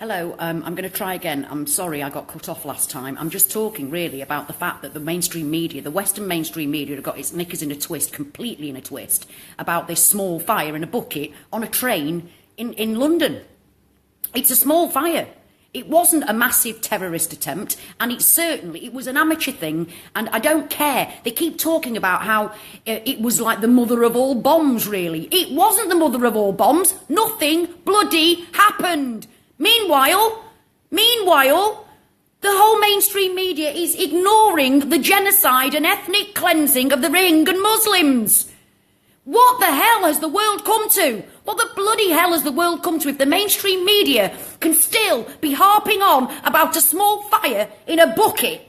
Hello, I'm going to try again. I'm sorry I got cut off last time. I'm just talking really about the fact that the mainstream media, the Western mainstream media, have got its knickers in a twist, completely in a twist, about this small fire in a bucket on a train in London. It's a small fire. It wasn't a massive terrorist attempt, and it was an amateur thing, and I don't care. They keep talking about how it was like the mother of all bombs, really. It wasn't the mother of all bombs. Nothing bloody happened. Meanwhile, the whole mainstream media is ignoring the genocide and ethnic cleansing of the Rohingya Muslims. What the hell has the world come to? What the bloody hell has the world come to if the mainstream media can still be harping on about a small fire in a bucket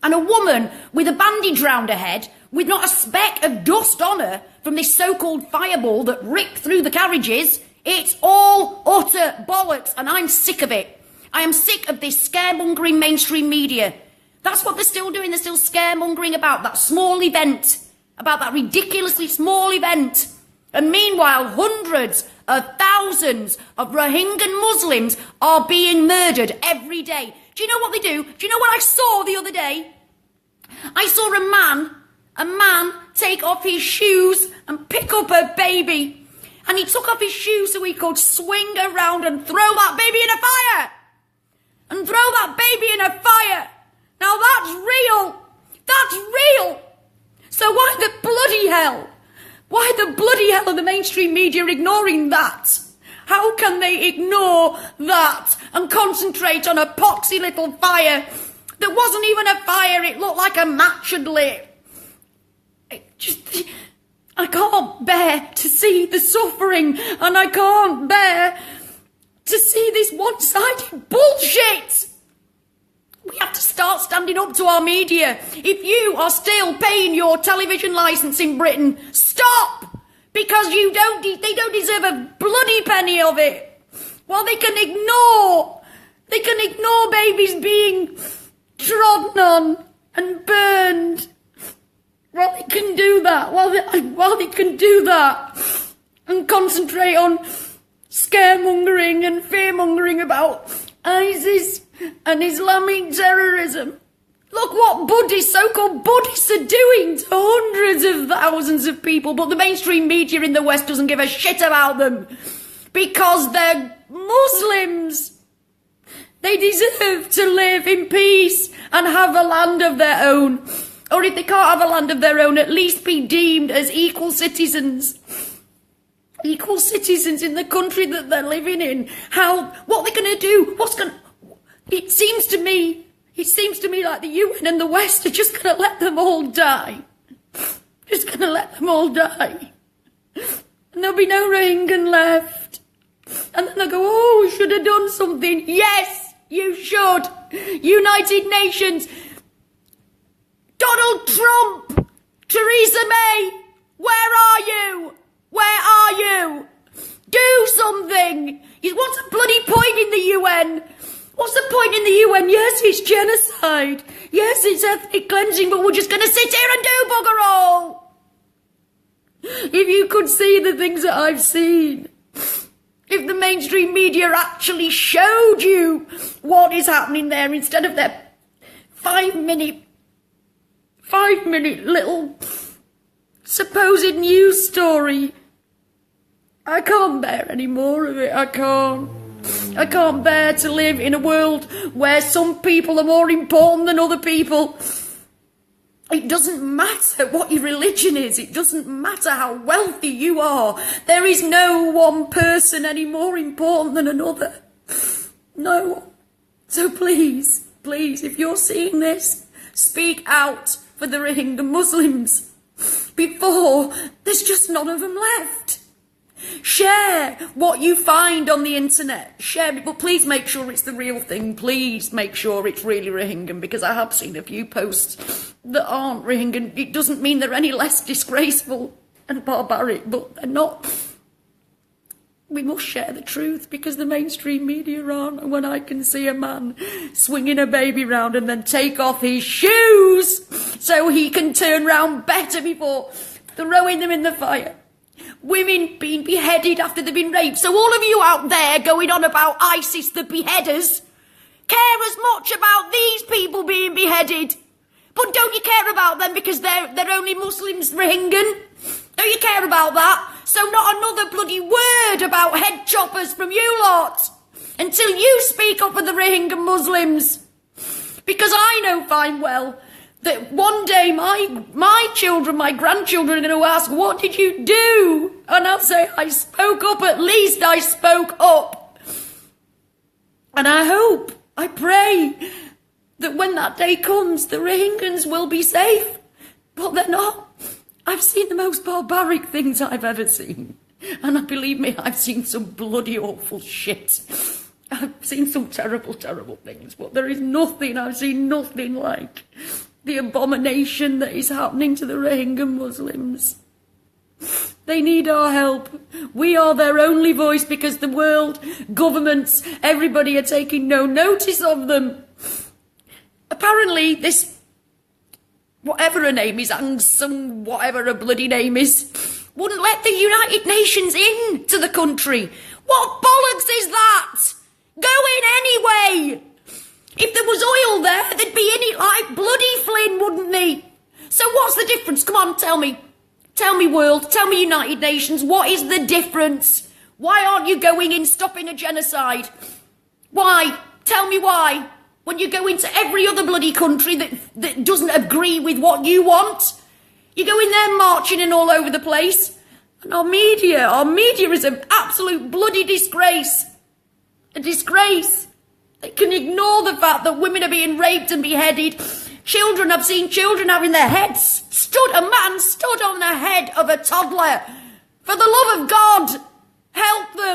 and a woman with a bandage round her head with not a speck of dust on her from this so-called fireball that ripped through the carriages? It's all utter bollocks, and I'm sick of it. I am sick of this scaremongering mainstream media. That's what they're still doing. They're still scaremongering about that small event, about that ridiculously small event. And meanwhile, hundreds of thousands of Rohingya Muslims are being murdered every day. Do you know what they do? Do you know what I saw the other day? I saw a man take off his shoes and pick up a baby. And he took off his shoes so he could swing around and throw that baby in a fire. And throw that baby in a fire. Now that's real. That's real. So why the bloody hell? Why the bloody hell are the mainstream media ignoring that? How can they ignore that and concentrate on a poxy little fire that wasn't even a fire? It looked like a match had lit. I can't bear to see the suffering, and I can't bear to see this one-sided bullshit. We have to start standing up to our media. If you are still paying your television licence in Britain, stop! Because they don't deserve a bloody penny of it. While they can ignore babies being trodden on and burned. While they can do that, and concentrate on scaremongering and fearmongering about ISIS and Islamic terrorism. Look what so-called Buddhists are doing to hundreds of thousands of people, but the mainstream media in the West doesn't give a shit about them because they're Muslims. They deserve to live in peace and have a land of their own. Or if they can't have a land of their own, at least be deemed as equal citizens. Equal citizens in the country that they're living in. What they're going to do? It seems to me like the UN and the West are just going to let them all die. Just going to let them all die. And there'll be no Rohingya left. And then they'll go, oh, we should have done something. Yes, you should. United Nations. Donald Trump, Theresa May, where are you? Where are you? Do something. What's the bloody point in the UN? What's the point in the UN? Yes, it's genocide. Yes, it's ethnic cleansing, but we're just going to sit here and do bugger all. If you could see the things that I've seen. If the mainstream media actually showed you what is happening there instead of their 5-minute little supposed news story. I can't bear any more of it. I can't bear to live in a world where some people are more important than other people. It doesn't matter what your religion is. It doesn't matter how wealthy you are. There is no one person any more important than another. No one. So please, if you're seeing this, speak out for the Rohingya Muslims before there's just none of them left. Share what you find on the internet. Share it, but please make sure it's the real thing. Please make sure it's really Rohingya, because I have seen a few posts that aren't Rohingya. It doesn't mean they're any less disgraceful and barbaric, but they're not. We must share the truth because the mainstream media aren't. And when I can see a man swinging a baby round and then take off his shoes so he can turn round better before throwing them in the fire. women being beheaded after they've been raped. So all of you out there going on about ISIS, the beheaders, care as much about these people being beheaded. But don't you care about them because they're only Muslims, Rohingyan? Don't you care about that? So not another bloody word about head choppers from you lot until you speak up for the Rohingya Muslims. Because I know fine well that one day my children, my grandchildren are going to ask, what did you do? And I'll say, I spoke up, at least I spoke up. And I hope, I pray that when that day comes, the Rohingyans will be safe. But they're not. I've seen the most barbaric things I've ever seen. And believe me, I've seen some bloody awful shit. I've seen some terrible, terrible things. But there is nothing, I've seen nothing like the abomination that is happening to the Rohingya Muslims. They need our help. We are their only voice because the world, governments, everybody are taking no notice of them. Apparently this, whatever her name is, Aung San, whatever her bloody name is, wouldn't let the United Nations in to the country. What bollocks is that? Go in anyway. If there was oil there, they'd be in it like bloody Flynn, wouldn't they? So what's the difference? Come on, tell me. Tell me, world. Tell me, United Nations. What is the difference? Why aren't you going in stopping a genocide? Why? Tell me why. When you go into every other bloody country that doesn't agree with what you want, you go in there marching and all over the place. And our media is an absolute bloody disgrace. A disgrace. They can ignore the fact that women are being raped and beheaded. Children, I've seen children having their heads a man stood on the head of a toddler. For the love of God, help them.